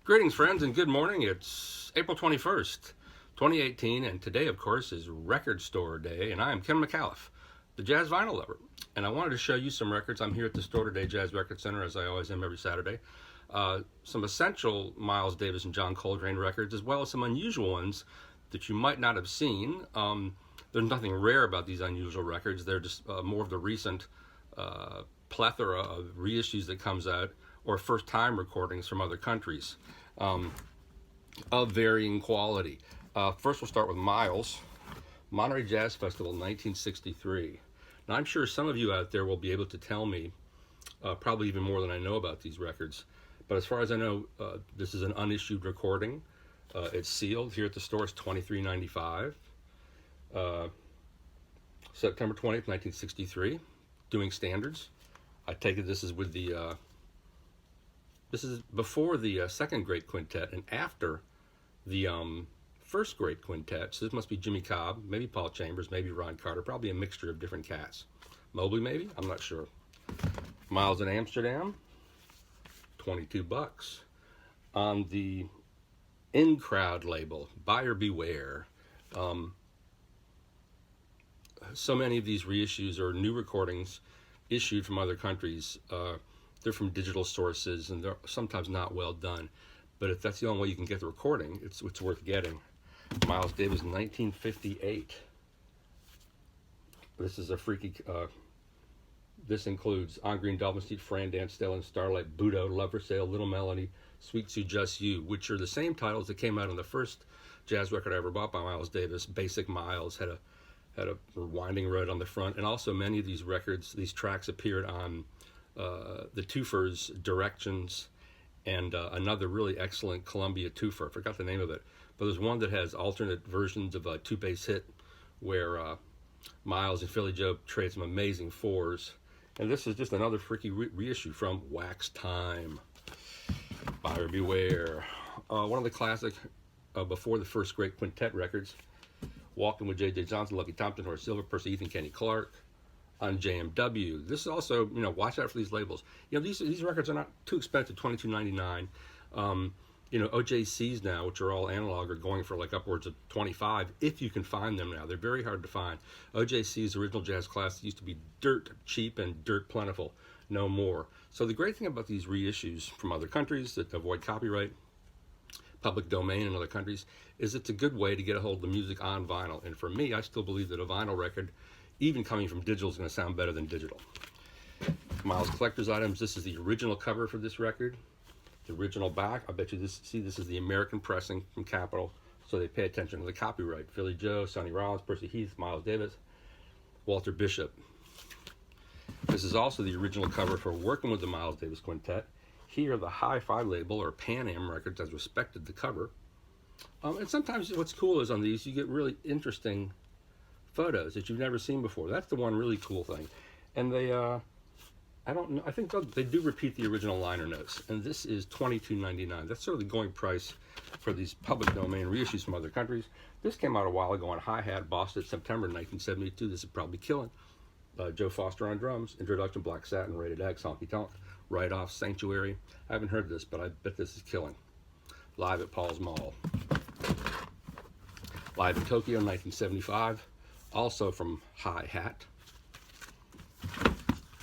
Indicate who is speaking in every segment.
Speaker 1: Greetings, friends, and good morning. It's April 21st, 2018, and today, of course, is Record Store Day, and I am Ken McAuliffe, the jazz vinyl lover. And I wanted to show you some records. I'm here at the store today, Jazz Record Center, as I always am every Saturday. Some essential Miles Davis and John Coltrane records, as well as some unusual ones that you might not have seen. There's nothing rare about these unusual records. They're just more of the recent plethora of reissues that comes out, or first-time recordings from other countries of varying quality. First, we'll start with Miles. Monterey Jazz Festival, 1963. Now, I'm sure some of you out there will be able to tell me probably even more than I know about these records. But as far as I know, this is an unissued recording. It's sealed here at the store. It's $23.95. September 20th, 1963. Doing standards. I take it this is with the this is before the second great quintet and after the first great quintet. So this must be Jimmy Cobb, maybe Paul Chambers, maybe Ron Carter, probably a mixture of different cats. Mobley, maybe? I'm not sure. Miles in Amsterdam, $22. On the In Crowd label, Buyer Beware. So many of these reissues or new recordings issued from other countries, they're from digital sources and they're sometimes not well done. But if that's the only way you can get the recording, it's worth getting. Miles Davis, 1958. This is a freaky, this includes On Green Dolphin Street, Fran Dance, Stella and Starlight, Budo, Love for Sale, Little Melody, Sweet Sue, Just You, which are the same titles that came out on the first jazz record I ever bought by Miles Davis. Basic Miles had a winding road on the front, and also many of these records, these tracks appeared on the Twofers, Directions, and another really excellent Columbia twofer. I forgot the name of it, but there's one that has alternate versions of a two-bass hit where Miles and Philly Joe trade some amazing fours. And this is just another freaky reissue from Wax Time. Buyer Beware. One of the classic before the first great quintet records, Walking with J.J. Johnson, Lucky Thompson, Horace Silver, Percy Ethan, Kenny Clark. On JMW. This is also, watch out for these labels. These records are not too expensive, $22.99. OJCs now, which are all analog, are going for like upwards of $25 if you can find them now. They're very hard to find. OJC's original jazz class used to be dirt cheap and dirt plentiful. No more. So the great thing about these reissues from other countries that avoid copyright, public domain in other countries, is it's a good way to get a hold of the music on vinyl. And for me, I still believe that a vinyl record, even coming from digital, is going to sound better than digital. Miles Collector's Items. This is the original cover for this record. The original back. I bet you this is the American pressing from Capitol, so they pay attention to the copyright. Philly Joe, Sonny Rollins, Percy Heath, Miles Davis, Walter Bishop. This is also the original cover for Working with the Miles Davis Quintet. Here, the Hi-Fi label, or Pan Am Records, has respected the cover. And sometimes what's cool is on these, you get really interesting photos that you've never seen before. That's the one really cool thing. And they, I don't know, I think they do repeat the original liner notes. And this is $22.99. That's sort of the going price for these public domain reissues from other countries. This came out a while ago on Hi-Hat, Boston, September 1972. This is probably killing. Joe Foster on drums, Introduction, Black Satin, Rated X, Honky Tonk, Right Off, Sanctuary. I haven't heard this, but I bet this is killing. Live at Paul's Mall. Live in Tokyo, 1975. Also from Hi-Hat.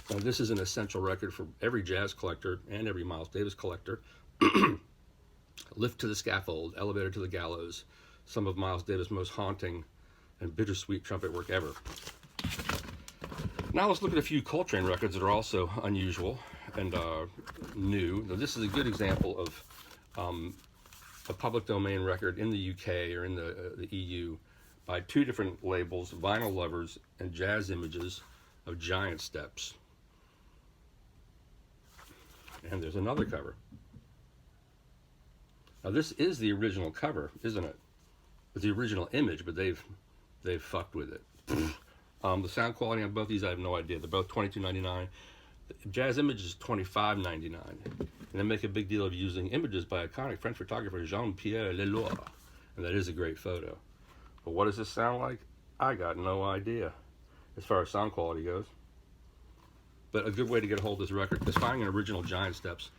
Speaker 1: Now, this is an essential record for every jazz collector and every Miles Davis collector. Lift to the Scaffold, Elevator to the Gallows. Some of Miles Davis' most haunting and bittersweet trumpet work ever. Now let's look at a few Coltrane records that are also unusual and new. Now, this is a good example of a public domain record in the UK or in the EU by two different labels, Vinyl Lovers and Jazz Images, of Giant Steps. And there's another cover. Now this is the original cover, isn't it? It's the original image, but they've fucked with it. The sound quality on both these, I have no idea. They're both $22.99. Jazz Image is $25.99. And they make a big deal of using images by iconic French photographer Jean-Pierre Leloir. And that is a great photo. But what does this sound like? I got no idea as far as sound quality goes. But a good way to get a hold of this record is finding an original Giant Steps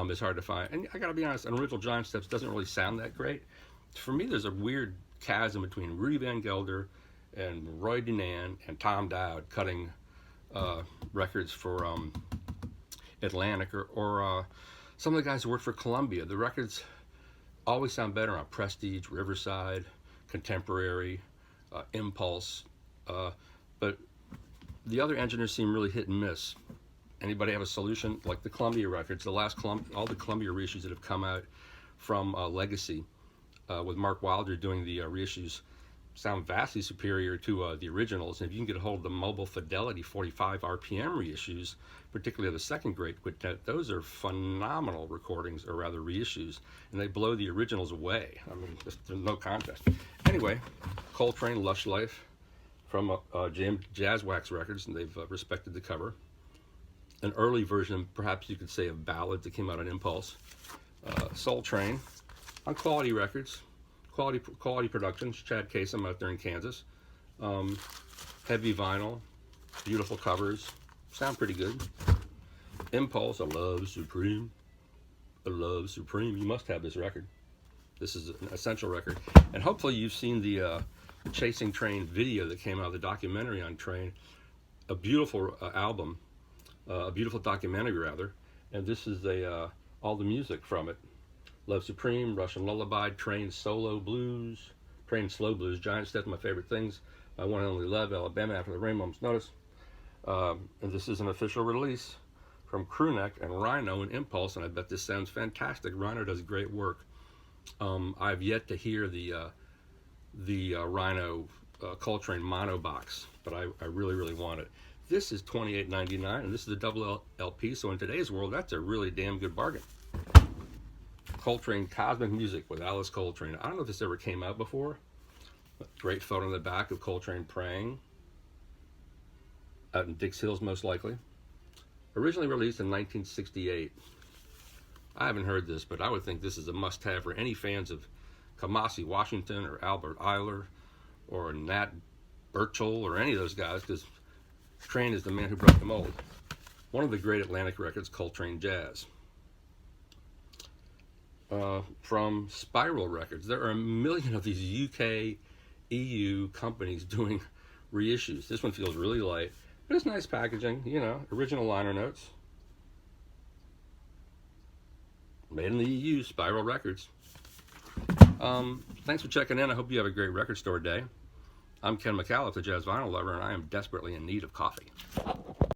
Speaker 1: is hard to find. And I got to be honest, an original Giant Steps doesn't really sound that great. For me, there's a weird chasm between Rudy Van Gelder and Roy Dunan and Tom Dowd cutting records for Atlantic or some of the guys who worked for Columbia. The records always sound better on Prestige, Riverside, Contemporary, Impulse, but the other engineers seem really hit and miss. Anybody have a solution? Like the Columbia records, all the Columbia reissues that have come out from Legacy, with Mark Wilder doing the reissues, sound vastly superior to the originals. And if you can get a hold of the Mobile Fidelity 45 RPM reissues, particularly the second Great Quintet, those are phenomenal recordings, or rather reissues, and they blow the originals away. I mean, there's no contest. Anyway, Coltrane, Lush Life from Jazz Wax Records, and they've respected the cover. An early version, perhaps you could say, of ballads that came out on Impulse. Soul Train on Quality Records. Quality Productions, Chad Kasem out there in Kansas. Heavy vinyl, beautiful covers, sound pretty good. Impulse, A Love Supreme. A Love Supreme. You must have this record. This is an essential record. And hopefully you've seen the Chasing Train video that came out, the documentary on Train. A beautiful album, a beautiful documentary rather. And this is all the music from it. Love Supreme, Russian Lullaby, Train Solo Blues, Train Slow Blues, Giant Steps, My Favorite Things, My One and Only Love, Alabama After the Rain, Moment's Notice. And this is an official release from Crewneck and Rhino and Impulse, and I bet this sounds fantastic. Rhino does great work. I've yet to hear the Rhino Coltrane mono box, but I really, really want it. This is $28.99, and this is a double LP, so in today's world, that's a really damn good bargain. Coltrane Cosmic Music with Alice Coltrane. I don't know if this ever came out before. Great photo in the back of Coltrane praying. Out in Dix Hills, most likely. Originally released in 1968. I haven't heard this, but I would think this is a must-have for any fans of Kamasi Washington or Albert Ayler or Nat Burchell or any of those guys, because Train is the man who broke the mold. One of the great Atlantic records, Coltrane Jazz. From Spiral Records. There are a million of these UK, EU companies doing reissues. This one feels really light, but it's nice packaging, you know, original liner notes. Made in the EU, Spiral Records. Thanks for checking in. I hope you have a great record store day. I'm Ken McAuliffe, the Jazz Vinyl Lover, and I am desperately in need of coffee.